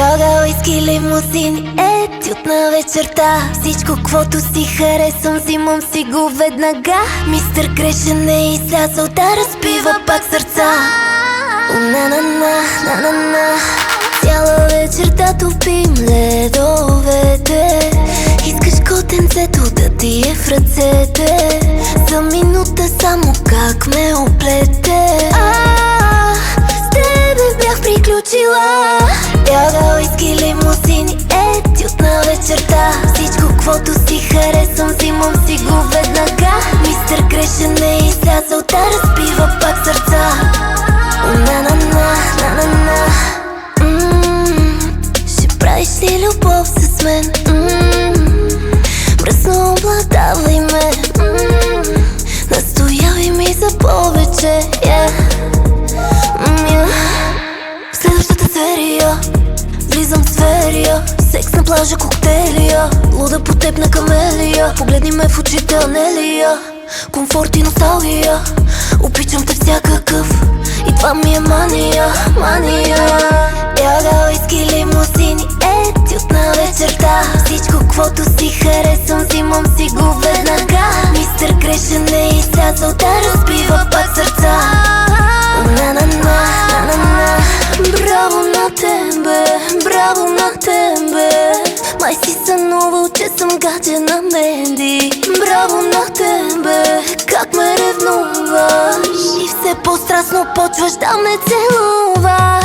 Йога, уиски, лимузин, етюд на вечерта. Всичко, квото си харесвам, взимам си го веднага. Мистер Грешен е излязъл да разбива пак сърца. На-на-на, на-на-на. Цяла вечер да топим ледовете. Искаш котенцето да ти е в ръцете. За минута само как ме оплете. С тебе бях приключила. Йога, уиски, лимузини, етюд на вечерта. Всичко, квото си харесвам, взимам си го веднага. Мистер Грешен е излязъл да разбива пак сърца. На-на-на, на-на-на. Ще правиш ли любов с мен? Мръсно обладавай ме. Настоявай ми за повече, В следващата серия влизам в сферия. Секс на плажа, коктейлия. Луда по теб на камелия. Погледни ме в очите, Анелия. Комфорт и носталгия. Обичам те всякакъв и това ми е мания, мания. Йога, уиски, лимузини, етюд на вечерта. Всичко, квото си харесвам, взимам си го веднага. Мистер Грешен е излязъл да разбива пак сърца. На-на-на, на-на-на. Браво на тебе, браво на тебе. Май си сънувал, че съм гадже на Менди. Браво на тебе, как ме ревнуваш. И все по-страстно почваш да ме целуваш.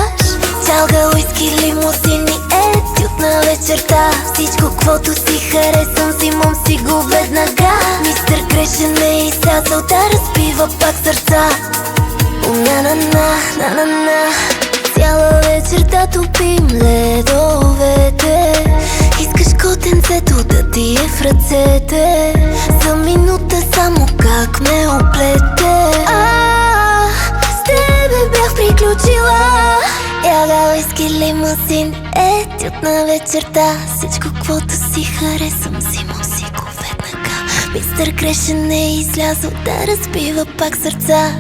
Чалга, уиски, лимузини, етюд на вечерта. Всичко, квото си харесвам, взимам си го веднага. Мистер Грешен е излязъл да разбива пак сърца. На-на-на, на-на-на. Цяла вечер да топим ледовете. Искаш котенцето да ти е в ръцете. За минута само как ме оплете. С тебе бях приключила. Йога, уиски, лимузин, етюд на вечерта. Всичко, квото си харесвам, взимам си го веднага. Мистер Грешен е излязъл да разбива пак сърца.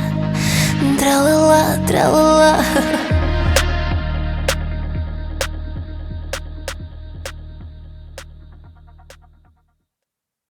Тра-ла-ла, тра-ла-ла.